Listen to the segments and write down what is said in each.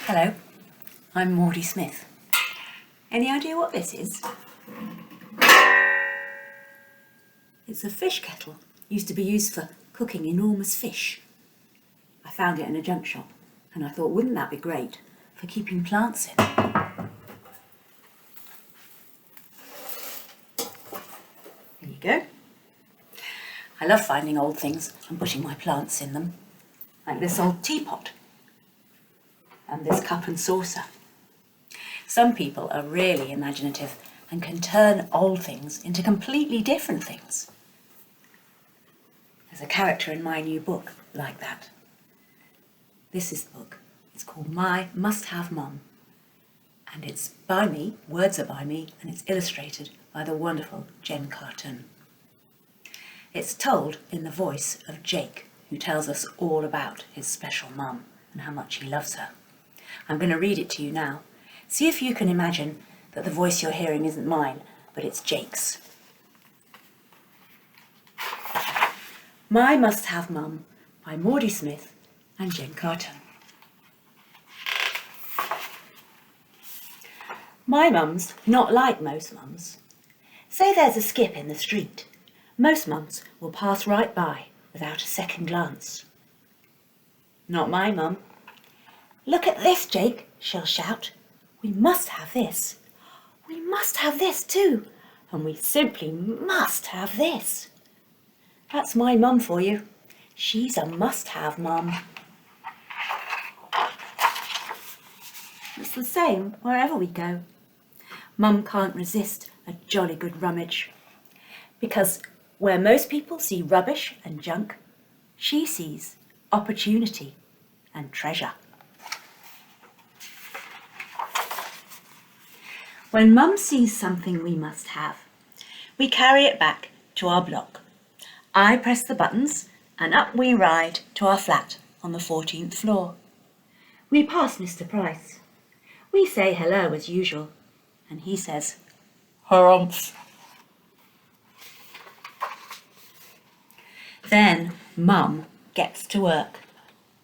Hello, I'm Maudie Smith. Any idea what this is? It's a fish kettle. Used to be used for cooking enormous fish. I found it in a junk shop and I thought, wouldn't that be great for keeping plants in? There you go. I love finding old things and putting my plants in them, like this old teapot and this cup and saucer. Some people are really imaginative and can turn old things into completely different things. There's a character in my new book like that. This is the book. It's called My Must-Have Mum. And it's by me, words are by me, and it's illustrated by the wonderful Jen Carton. It's told in the voice of Jake, who tells us all about his special mum and how much he loves her. I'm going to read it to you now. See if you can imagine that the voice you're hearing isn't mine, but it's Jake's. My Must-Have Mum by Maudie Smith and Jen Carton. My mum's not like most mums. Say there's a skip in the street. Most mums will pass right by without a second glance. Not my mum. Look at this, Jake, she'll shout. We must have this. We must have this too. And we simply must have this. That's my mum for you. She's a must-have mum. It's the same wherever we go. Mum can't resist a jolly good rummage. Because where most people see rubbish and junk, she sees opportunity and treasure. When Mum sees something we must have, we carry it back to our block. I press the buttons and up we ride to our flat on the 14th floor. We pass Mr. Price. We say hello as usual, and he says, "Harumph." Then Mum gets to work.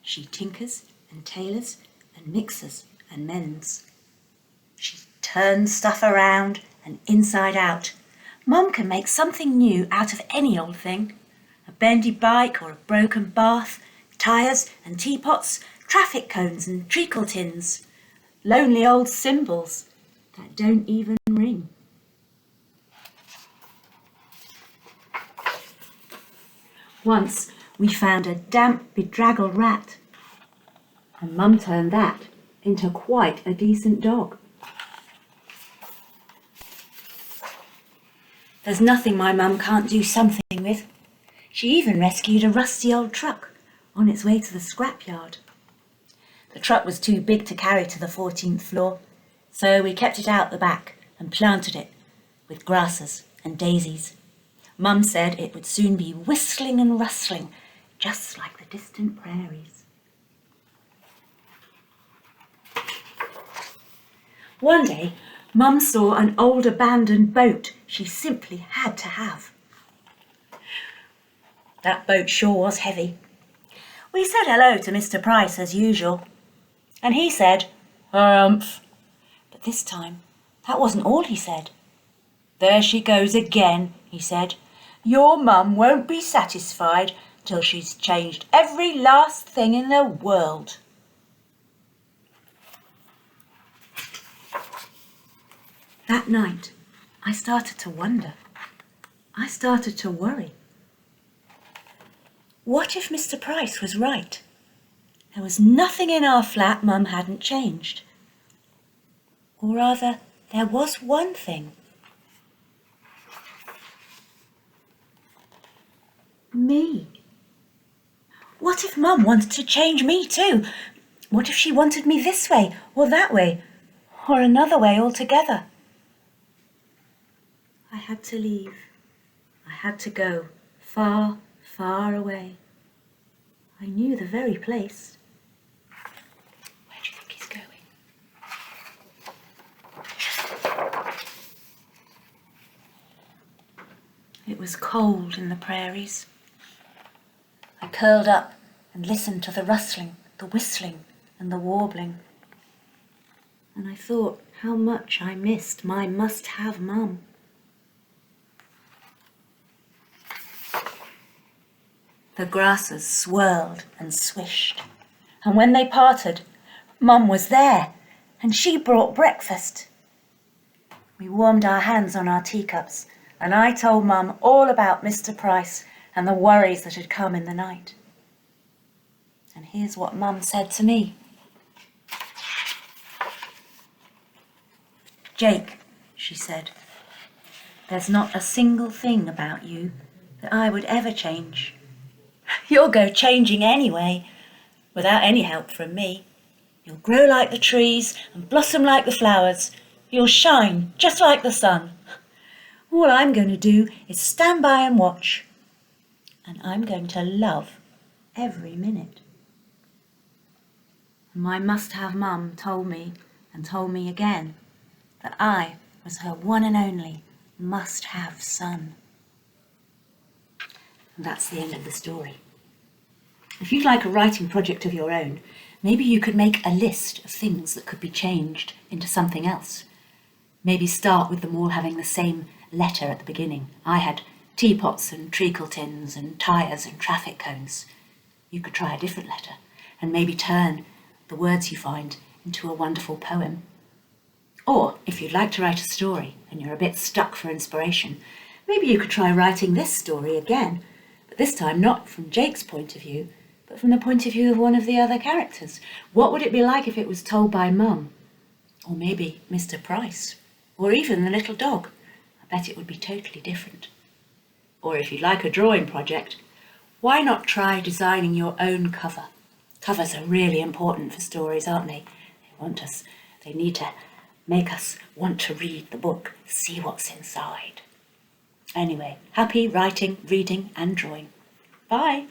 She tinkers and tailors and mixes and mends. She turns stuff around and inside out. Mum can make something new out of any old thing. A bendy bike or a broken bath, tyres and teapots, traffic cones and treacle tins, lonely old cymbals that don't even ring. Once we found a damp, bedraggled rat, and Mum turned that into quite a decent dog. There's nothing my mum can't do something with. She even rescued a rusty old truck on its way to the scrapyard. The truck was too big to carry to the 14th floor, so we kept it out the back and planted it with grasses and daisies. Mum said it would soon be whistling and rustling, just like the distant prairies. One day, Mum saw an old abandoned boat she simply had to have. That boat sure was heavy. We said hello to Mr. Price as usual, and he said, "Harumph." But this time, that wasn't all he said. "There she goes again," he said. "Your mum won't be satisfied till she's changed every last thing in the world." That night, I started to wonder. I started to worry. What if Mr. Price was right? There was nothing in our flat Mum hadn't changed. Or rather, there was one thing. Me. What if Mum wanted to change me too? What if she wanted me this way or that way or another way altogether? I had to leave. I had to go far, far away. I knew the very place. Where do you think he's going? It was cold in the prairies. I curled up and listened to the rustling, the whistling and the warbling. and I thought how much I missed my must-have mum. The grasses swirled and swished, and when they parted, Mum was there, and she brought breakfast. We warmed our hands on our teacups, and I told Mum all about Mr. Price and the worries that had come in the night. And here's what Mum said to me. "Jake," she said, "there's not a single thing about you that I would ever change. You'll go changing anyway, without any help from me. You'll grow like the trees and blossom like the flowers. You'll shine just like the sun. All I'm going to do is stand by and watch. And I'm going to love every minute." My must-have mum told me and told me again that I was her one and only must-have son. And that's the end of the story. If you'd like a writing project of your own, maybe you could make a list of things that could be changed into something else. Maybe start with them all having the same letter at the beginning. I had teapots and treacle tins and tyres and traffic cones. You could try a different letter and maybe turn the words you find into a wonderful poem. Or if you'd like to write a story and you're a bit stuck for inspiration, maybe you could try writing this story again, but this time not from Jake's point of view, but from the point of view of one of the other characters. What would it be like if it was told by Mum? Or maybe Mr. Price? Or even the little dog? I bet it would be totally different. Or if you'd like a drawing project, why not try designing your own cover? Covers are really important for stories, aren't they? They need to make us want to read the book, see what's inside. Anyway, happy writing, reading and drawing. Bye!